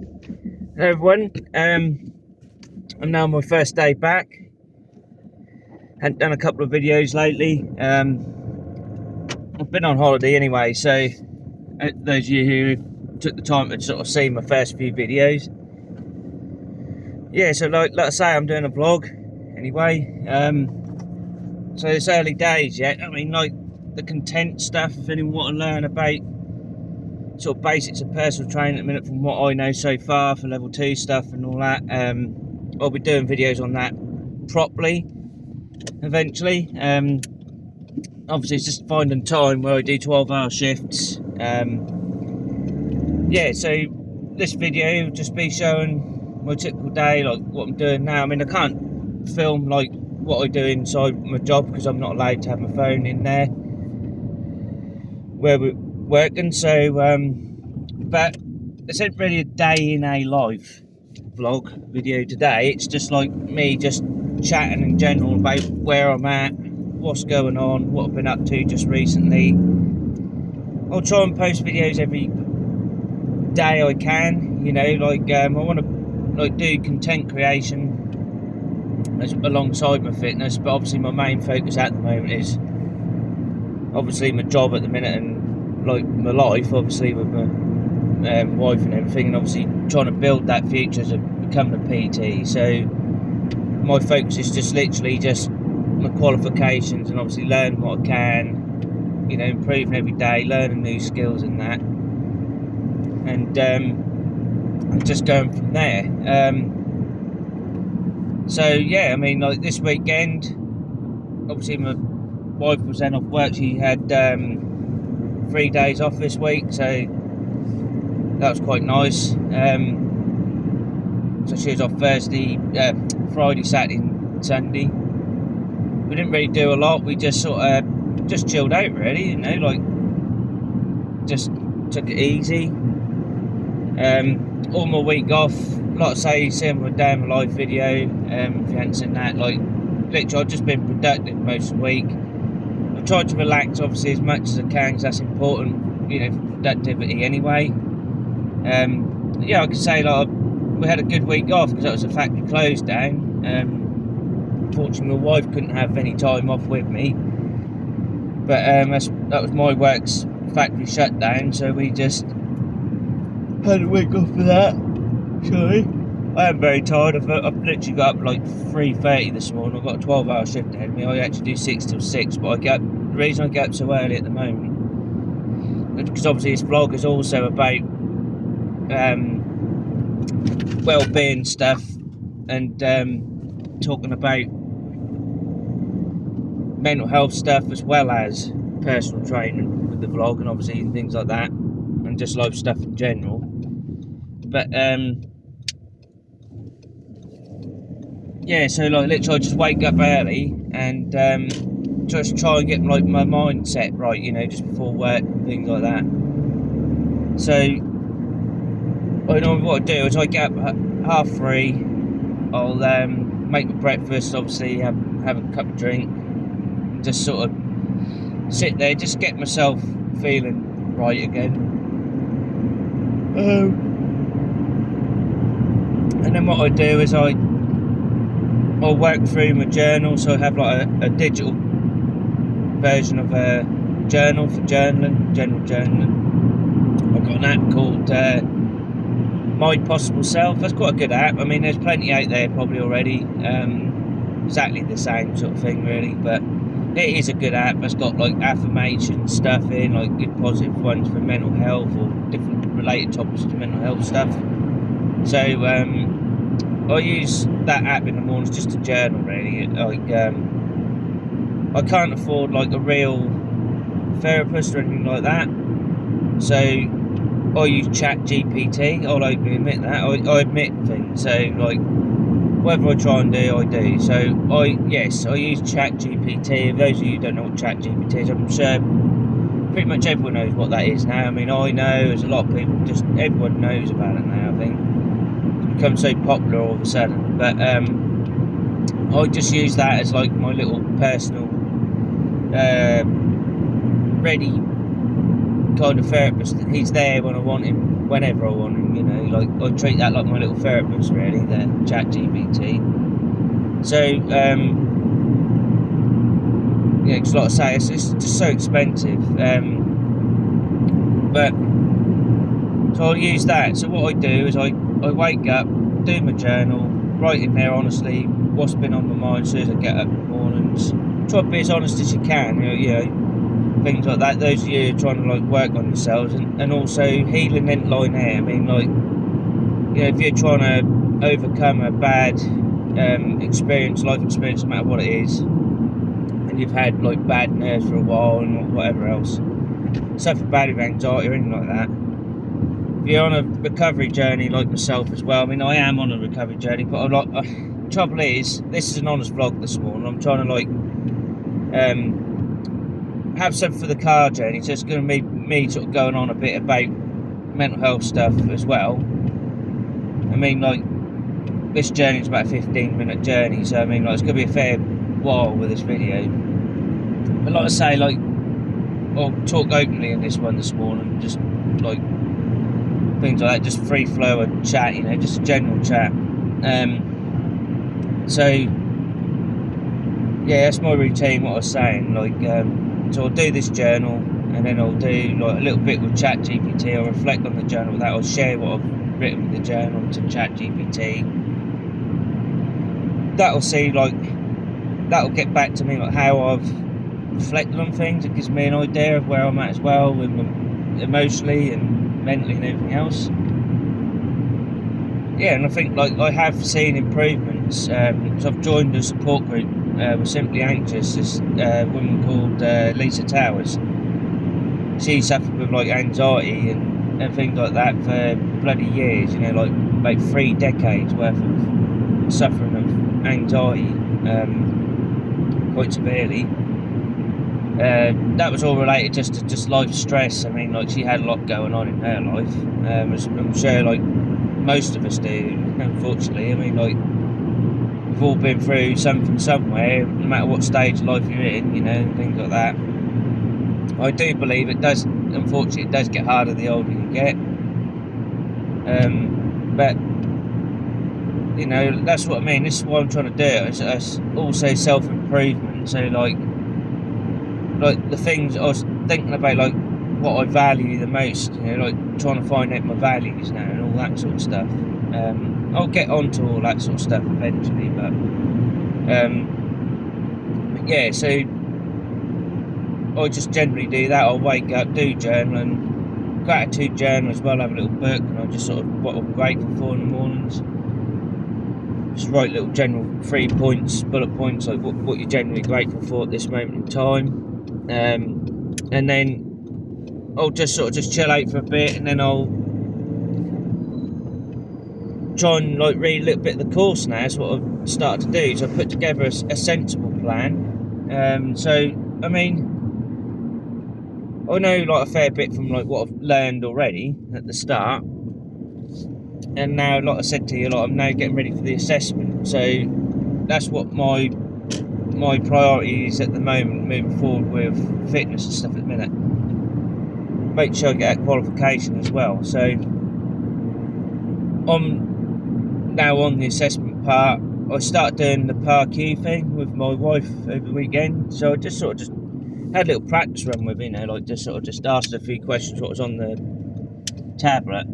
Hello everyone, I'm now on my first day back. Hadn't done a couple of videos lately. I've been on holiday anyway, so those of you who took the time to sort of see my first few videos. Yeah, so like I say, I'm doing a vlog anyway. So it's early days yet. I mean, like the content stuff, if anyone want to learn about sort of basics of personal training at the minute from what I know so far for level 2 stuff and all that, I'll be doing videos on that properly eventually. Obviously it's just finding time where I do 12-hour shifts. Yeah, so this video will just be showing my typical day, like what I'm doing now. I mean, I can't film like what I do inside my job because I'm not allowed to have my phone in there where we're working, so but it's not really a day in a life vlog video today. It's just like me just chatting in general about where I'm at, what's going on, what I've been up to just recently. I'll try and post videos every day I can, you know, like I want to like do content creation alongside my fitness, but obviously my main focus at the moment is obviously my job at the minute and like my life, obviously with my wife and everything, and obviously trying to build that future to become a PT. So my focus is just literally just my qualifications and obviously learn what I can, you know, improving every day, learning new skills and that, and just going from there. So yeah, I mean, like this weekend, obviously my wife was then off work. She had 3 days off this week, so that was quite nice. So she was off Thursday, Friday, Saturday and Sunday. We didn't really do a lot. We just sort of just chilled out really, you know, like just took it easy. All my week off, like I say, seeing my day in my life video, if you hadn't seen that, like literally I've just been productive most of the week. I've tried to relax obviously as much as I can because that's important, you know, for productivity anyway. Yeah, I could say like we had a good week off because that was a factory closed down. Unfortunately my wife couldn't have any time off with me, but that was my work's factory shut down, so we just had a week off for that. Sorry, I am very tired. I've literally got up like 3:30 this morning. I've got a 12-hour shift ahead of me. I actually do 6 till 6, but the reason I get up so early at the moment is because obviously this vlog is also about well-being stuff and talking about mental health stuff as well as personal training with the vlog and obviously things like that, and just life stuff in general. But yeah, so like literally I just wake up early and just try and get like my mindset right, you know, just before work and things like that. So I know what I do is I get up at 3:30. I'll make my breakfast, obviously have a cup of drink, and just sort of sit there, just get myself feeling right again. And then what I do is I'll work through my journal, so I have like a digital version of a journal for journaling, general journaling. I've got an app called My Possible Self. That's quite a good app. I mean, there's plenty out there probably already, exactly the same sort of thing really, but it is a good app. It's got like affirmation stuff in, like good positive ones for mental health or different related topics to mental health stuff. So I use that app in the mornings just to journal really. Like I can't afford like a real therapist or anything like that, so I use ChatGPT. I'll openly admit that. I admit things, so like whatever I try and do, I do. So I use ChatGPT. If those of you who don't know what ChatGPT is, I'm sure pretty much everyone knows what that is now. I mean, I know, there's a lot of people, just everyone knows about it now, I think. It's become so popular all of a sudden. But I just use that as like my little personal ready kind of therapist. He's there when I want him, whenever I want him, you know, like I treat that like my little therapist really, the ChatGPT. So yeah, because like I say, it's just so expensive, but so I'll use that. So what I do is I wake up, do my journal, write in there honestly what's been on my mind as soon as I get up in the mornings. Try to be as honest as you can, you know, things like that. Those of you trying to like work on yourselves, and also healing ain't line here. I mean, like, you know, if you're trying to overcome a bad experience, life experience, no matter what it is, and you've had like bad nerves for a while and whatever else, suffer bad with anxiety or anything like that. If you're on a recovery journey like myself as well, I mean, I am on a recovery journey, but the trouble is, this is an honest vlog this morning. I'm trying to like have something for the car journey, so it's going to be me sort of going on a bit about mental health stuff as well. I mean, like, this journey is about a 15-minute journey, so I mean, like, it's going to be a fair while with this video. But like I say, like, I'll talk openly in this one this morning, just like things like that, just free flow and chat, you know, just a general chat. So yeah, that's my routine, what I was saying, like, so I'll do this journal, and then I'll do like a little bit with ChatGPT. I'll reflect on the journal with that. I'll share what I've written with the journal to ChatGPT. That'll see, like, that'll get back to me like how I've reflected on things. It gives me an idea of where I'm at as well, with emotionally and mentally and everything else. Yeah, and I think like I have seen improvements. So I've joined a support group with Simply Anxious. This woman called Lisa Towers. She suffered with like anxiety and things like that for bloody years. You know, like 3 decades worth of suffering of anxiety, quite severely. That was all related just to life stress. I mean, like, she had a lot going on in her life, as I'm sure like most of us do, unfortunately. I mean, like, we've all been through something somewhere, no matter what stage of life you're in, you know, things like that. I do believe it does, unfortunately, it does get harder the older you get. But, you know, that's what I mean. This is what I'm trying to do. It's also self-improvement. So, like the things I was thinking about, like, what I value the most, you know, like trying to find out my values now and all that sort of stuff. I'll get onto all that sort of stuff eventually, but yeah, so I just generally do that. I'll wake up, do journaling, gratitude journal as well, have a little book, and I'll just sort of what I'm grateful for in the mornings. Just write little general 3 points, bullet points, like what you're generally grateful for at this moment in time. And then I'll just sort of just chill out for a bit, and then I'll try and like read a little bit of the course now. That's what I've started to do. So I put together a sensible plan. So I mean, I know like a fair bit from like what I've learned already at the start, and now, like I said to you, like, I'm now getting ready for the assessment. So that's what my priority is at the moment, moving forward with fitness and stuff at the minute. Make sure I get that qualification as well. So I'm now on the assessment part. I started doing the PAR-Q thing with my wife over the weekend. So I just sort of just had a little practice run with, you know, like just sort of just asked a few questions what was on the tablet.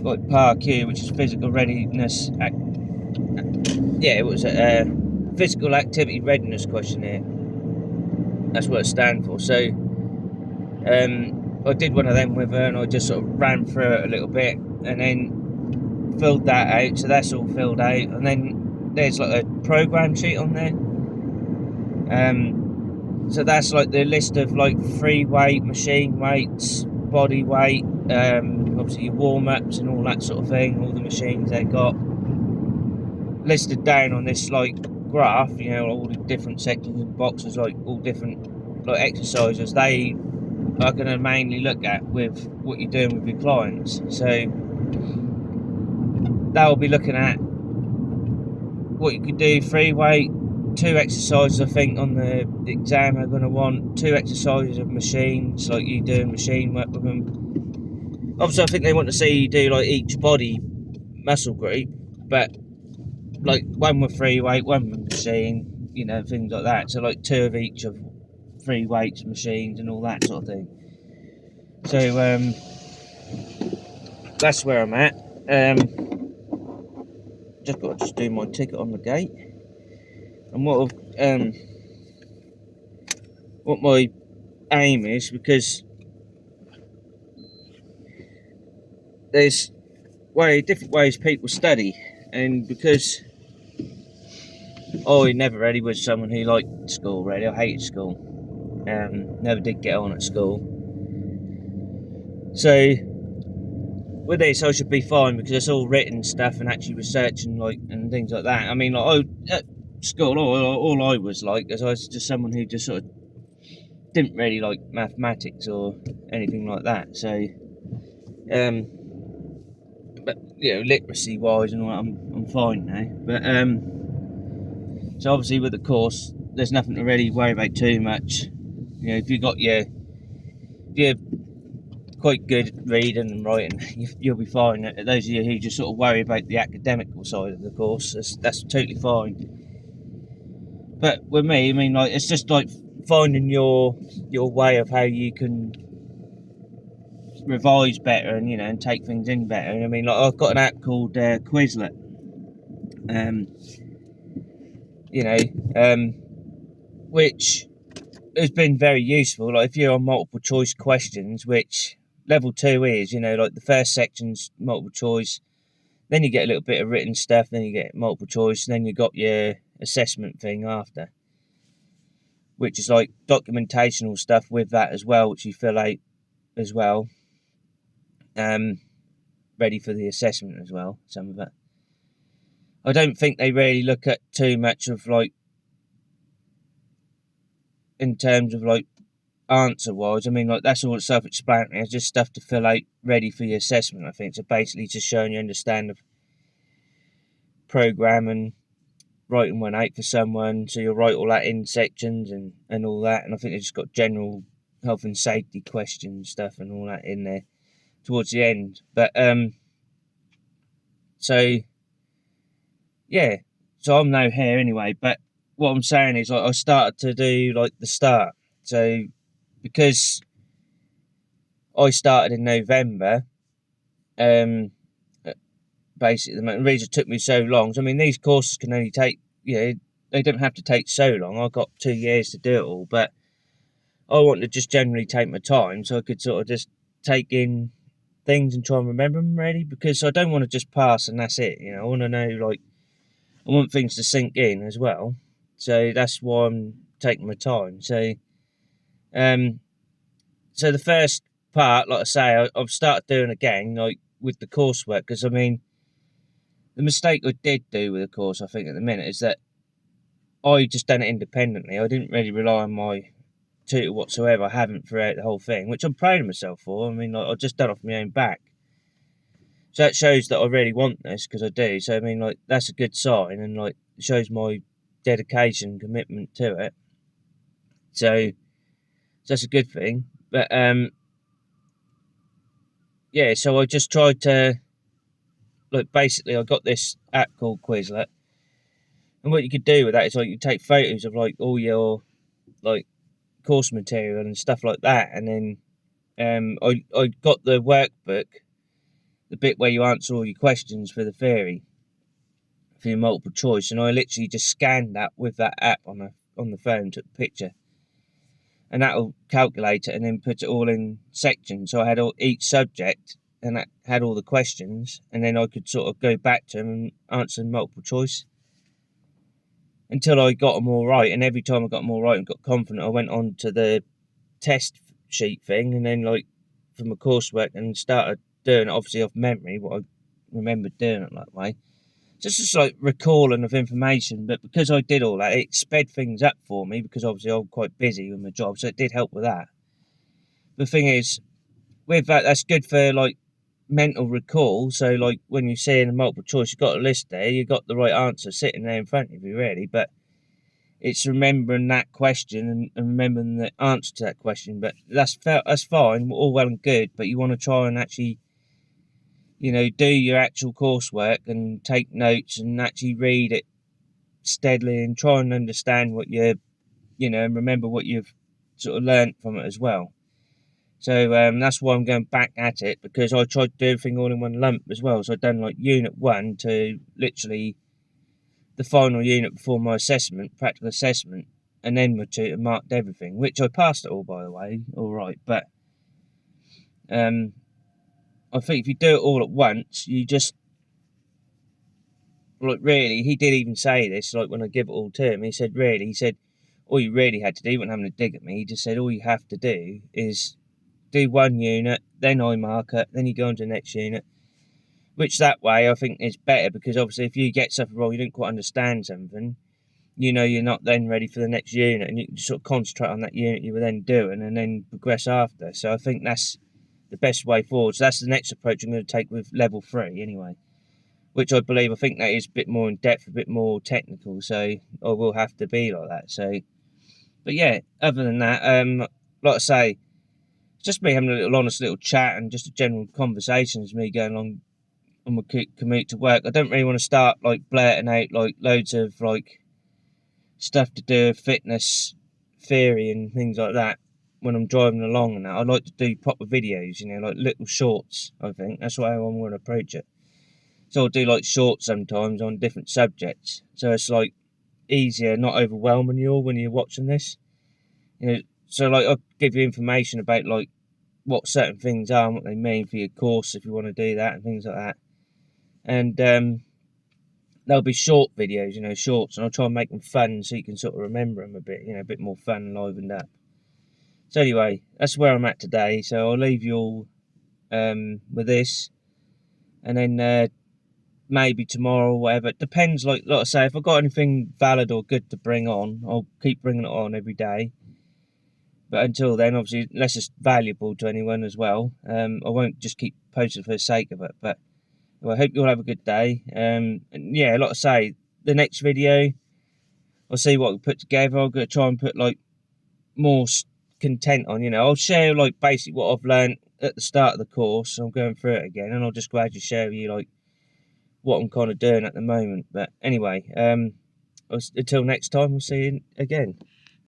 Like PAR-Q, which is physical readiness. Yeah, it was a physical activity readiness questionnaire. That's what it stands for. So I did one of them with her, and I just sort of ran through it a little bit, and then filled that out. So that's all filled out, and then there's like a program sheet on there. So that's like the list of like free weight, machine weights, body weight, obviously your warm-ups and all that sort of thing, all the machines they got listed down on this like graph, you know, all the different sections and boxes, like all different like exercises they are going to mainly look at with what you're doing with your clients. So they'll be looking at what you could do free weight, 2 exercises I think on the exam are going to want 2 exercises of machines, like you doing machine work with them. Obviously I think they want to see you do like each body muscle group, but like one with free weight, one with machine, you know, things like that. So like 2 of each of free weights, machines and all that sort of thing. So that's where I'm at. Just got to do my ticket on the gate. And what my aim is, because there's different ways people study, and because I never really was someone who liked school really, I hated school. Never did get on at school. So with this I should be fine, because it's all written stuff and actually researching and things like that. I mean, like at school all I was like is I was just someone who just sort of didn't really like mathematics or anything like that. So but you know, literacy wise and all that, I'm fine now. But so obviously with the course there's nothing to really worry about too much. You know, if you're quite good at reading and writing, you'll be fine. Those of you who just sort of worry about the academical side of the course, that's totally fine. But with me, I mean, like, it's just like finding your way of how you can revise better and, you know, and take things in better. And I mean, like, I've got an app called Quizlet, you know, which has been very useful. Like, if you're on multiple choice questions, which level 2 is, you know, like the first section's multiple choice, then you get a little bit of written stuff, then you get multiple choice, and then you got your assessment thing after, which is like documentational stuff with that as well, which you fill out as well, ready for the assessment as well, some of it. I don't think they really look at too much of like, in terms of like answer wise. I mean, like, that's all self-explanatory. It's just stuff to fill out ready for your assessment, I think. So basically just showing you understand of programming, writing one out for someone, so you'll write all that in sections and all that. And I think they just got general health and safety questions stuff and all that in there towards the end. But so yeah, so I'm now here anyway. But what I'm saying is, like, I started to do like the start. So because I started in November, basically the reason it took me so long, so I mean, these courses can only take, you know, they don't have to take so long. I got 2 years to do it all, but I wanted to just generally take my time so I could sort of just take in things and try and remember them, really, because I don't want to just pass and that's it. You know, I want to know, like, I want things to sink in as well. So that's why I'm taking my time. So so the first part, like I say, I've started doing again, like with the coursework, because I mean, the mistake I did do with the course, I think, at the minute, is that I just done it independently. I didn't really rely on my tutor whatsoever. I haven't throughout the whole thing, which I'm proud of myself for. I mean, like, I've just done it off my own back. So that shows that I really want this, because I do. So I mean, like, that's a good sign, and like, it shows my dedication, commitment to it. So that's a good thing. But yeah. So I just tried to, like, basically, I got this app called Quizlet, and what you could do with that is, like, you take photos of like all your like course material and stuff like that, and then I got the workbook, the bit where you answer all your questions for the theory, for your multiple choice, and I literally just scanned that with that app on the phone, took a picture, and that'll calculate it and then put it all in sections. So I had each subject, and that had all the questions, and then I could sort of go back to them and answer multiple choice until I got them all right. And every time I got them all right and got confident, I went on to the test sheet thing, and then, like, for my coursework, and started doing it obviously off memory, what I remembered doing it that way. Just like recalling of information, but because I did all that, it sped things up for me, because obviously I'm quite busy with my job, so it did help with that. The thing is, with that, that's good for like mental recall. So like, when you see in a multiple choice, you've got a list there, you've got the right answer sitting there in front of you, really. But it's remembering that question and remembering the answer to that question. But that's fine, all well and good. But you want to try and actually, do your actual coursework and take notes and actually read it steadily and try and understand what and remember what you've sort of learnt from it as well. So that's why I'm going back at it, because I tried to do everything all in one lump as well. So I've done like unit 1 to literally the final unit before my assessment, practical assessment, and then my tutor marked everything, which I passed it all, by the way, all right. But I think if you do it all at once, you just, like, really, he did even say this, like, when I give it all to him, he said, all you really had to do, he wasn't having a dig at me, he just said, all you have to do is do one unit, then I mark it, then you go on to the next unit, which that way I think is better, because obviously if you get something wrong, you don't quite understand something, you're not then ready for the next unit, and you can sort of concentrate on that unit you were then doing and then progress after. So I think that's the best way forward. So that's the next approach I'm going to take with level 3 anyway, which I think that is a bit more in depth, a bit more technical, so I will have to be like that. So, but yeah, other than that, like I say, it's just me having a little honest little chat and just a general conversation as me going along on my commute to work. I don't really want to start like blurting out like loads of like stuff to do with fitness theory and things like that when I'm driving along and that. I like to do proper videos, like little shorts. I think that's how I'm going to approach it. So I'll do like shorts sometimes on different subjects, so it's like easier, not overwhelming you all when you're watching this. So like I'll give you information about like what certain things are and what they mean for your course if you want to do that and things like that. And there'll be short videos, shorts, and I'll try and make them fun so you can sort of remember them a bit, a bit more fun, livened up. So anyway, that's where I'm at today. So I'll leave you all with this, and then maybe tomorrow or whatever. It depends, like I say, if I've got anything valid or good to bring on, I'll keep bringing it on every day. But until then, obviously, unless it's valuable to anyone as well, I won't just keep posting for the sake of it. But I hope you all have a good day. And yeah, like I say, the next video, I'll see what we put together. I'm going to try and put like more content on, I'll share like basically what I've learned at the start of the course. I'm going through it again, and I'll just gradually share with you like what I'm kind of doing at the moment. But anyway, until next time, we'll see you again.